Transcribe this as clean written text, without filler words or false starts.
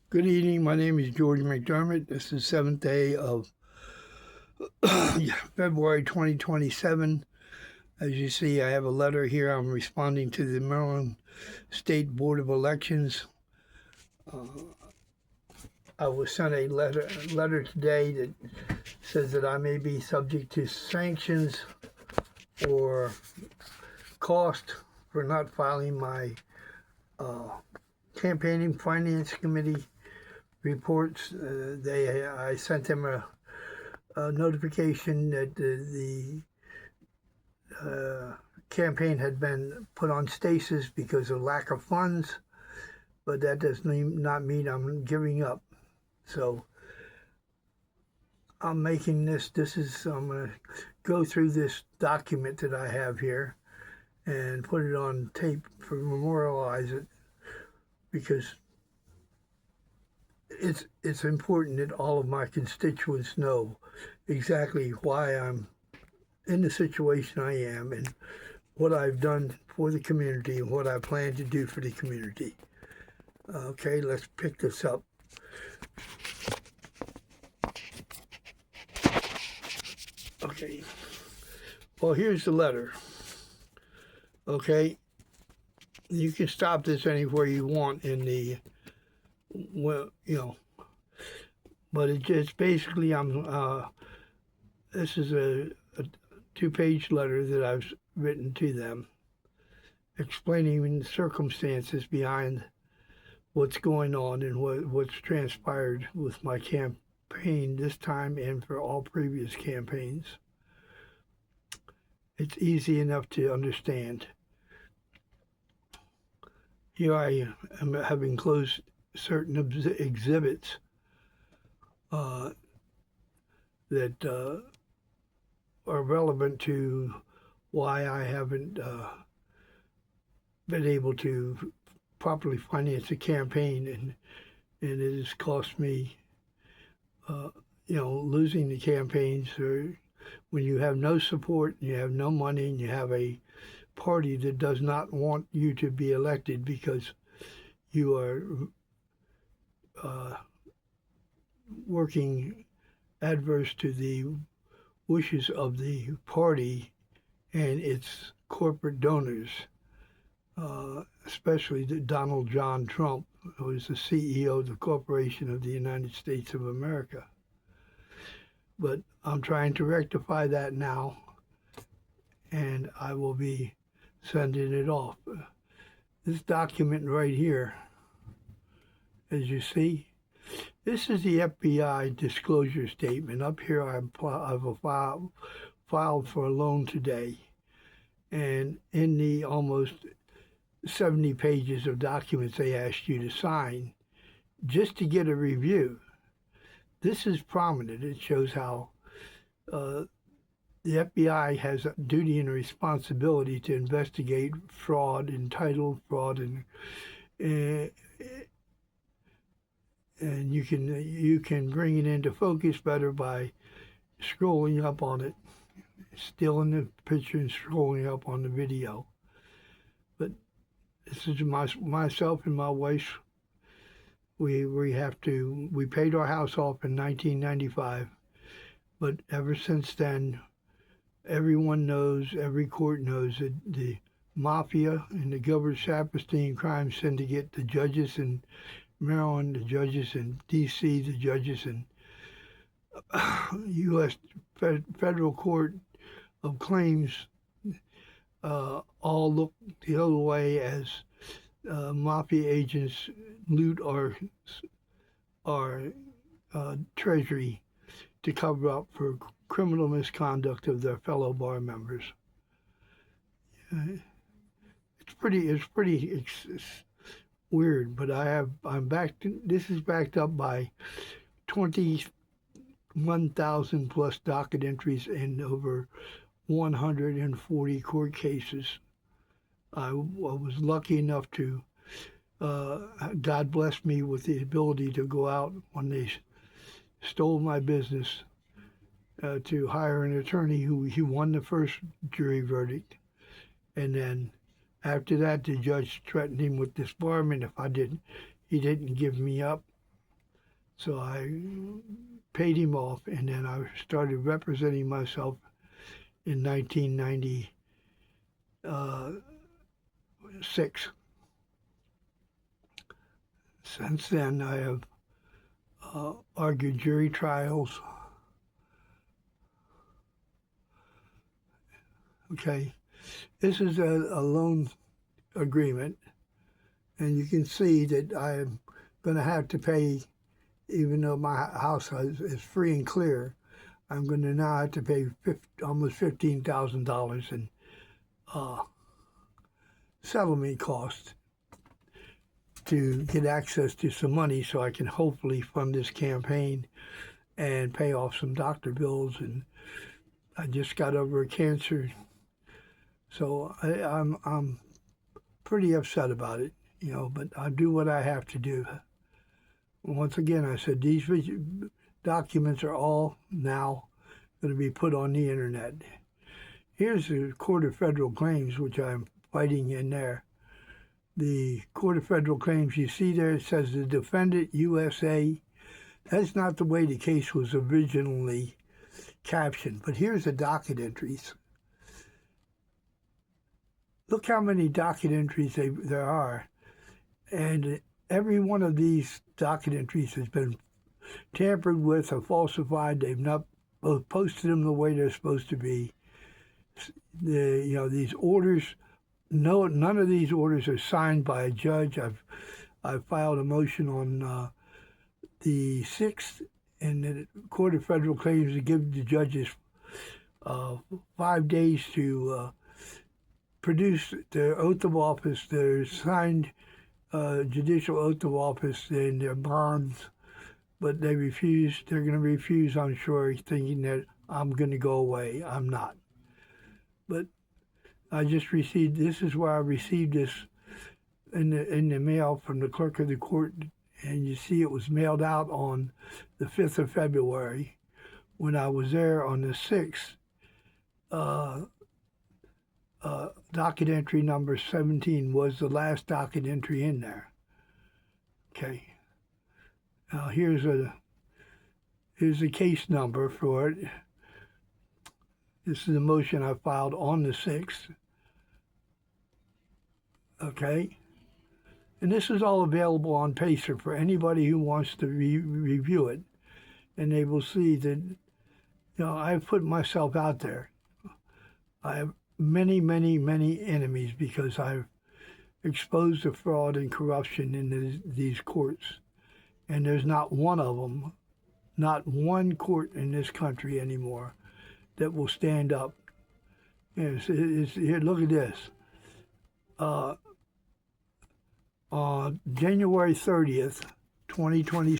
Good evening. My name is George McDermott. This is the 7th day of February 2027. As you see, I have a letter here. I'm responding to the Maryland State Board of Elections. I was sent a letter today that says that I may be subject to sanctions or cost for not filing my campaigning finance committee reports. I sent them a notification that the campaign had been put on stasis because of lack of funds, but that does not mean I'm giving up. So I'm making I'm going to go through this document that I have here and put it on tape for memorialize it, because it's important that all of my constituents know exactly why I'm in the situation I am and what I've done for the community and what I plan to do for the community. Okay, let's pick this up. Okay, well, here's the letter. Okay, you can stop this anywhere you want in the, well, but it just basically this is a 2-page letter that I've written to them explaining the circumstances behind what's going on and what's transpired with my campaign this time and for all previous campaigns. It's easy enough to understand. Here I am having enclosed certain exhibits that are relevant to why I haven't been able to properly finance a campaign, and it has cost me, losing the campaigns. Or when you have no support, and you have no money, and you have a party that does not want you to be elected because you are working adverse to the wishes of the party and its corporate donors, especially Donald John Trump, who is the CEO of the Corporation of the United States of America. But I'm trying to rectify that now, and I will be sending it off. This document right here, as you see, this is the FBI disclosure statement. Up here, I've filed for a loan today, and in the almost 70 pages of documents they asked you to sign just to get a review, this is prominent. It shows how the FBI has a duty and a responsibility to investigate fraud, entitled fraud, and you can bring it into focus better by scrolling up on it, still in the picture and scrolling up on the video. But this is myself and my wife. We paid our house off in 1995, but ever since then, everyone knows, every court knows that the mafia and the Gilbert Saperstein crime syndicate, the judges in Maryland, the judges in D.C., the judges in U.S. Federal Court of Claims, all look the other way as mafia agents loot our treasury to cover up for criminal misconduct of their fellow bar members. It's pretty weird, but this is backed up by 21,000 plus docket entries and over 140 court cases. I was lucky enough to, God blessed me with the ability to go out when they stole my business, to hire an attorney who won the first jury verdict. And then after that, the judge threatened him with disbarment if he didn't give me up. So I paid him off, and then I started representing myself in 1996. Since then, I have argued jury trials. Okay, this is a loan agreement, and you can see that I'm going to have to pay, even though my house is free and clear, I'm going to now have to pay almost $15,000 in settlement costs to get access to some money so I can hopefully fund this campaign and pay off some doctor bills. And I just got over cancer, so I'm pretty upset about it, but I do what I have to do. Once again, I said these documents are all now going to be put on the internet. Here's the Court of Federal Claims, which I'm fighting in there. The Court of Federal Claims, you see there, it says the defendant, USA. That's not the way the case was originally captioned, but here's the docket entries. Look how many docket entries there are, and every one of these docket entries has been tampered with or falsified. They've not both posted them the way they're supposed to be. These orders, none of these orders are signed by a judge. I've filed a motion on the 6th in the Court of Federal Claims to give the judges 5 days to produce their oath of office, their signed judicial oath of office, and their bonds. But they refuse. They're going to refuse, I'm sure, thinking that I'm going to go away. I'm not. But I just received, this is where I received this in the mail from the clerk of the court, and you see it was mailed out on the 5th of February. When I was there on the 6th, docket entry number 17 was the last docket entry in there. Okay. Now here's the case number for it. This is the motion I filed on the 6th. Okay. And this is all available on Pacer for anybody who wants to review it. And they will see that, I've put myself out there. I have many, many, many enemies because I've exposed the fraud and corruption in these courts. And there's not one of them, not one court in this country anymore that will stand up. Here, look at this. On January 30th, 2020.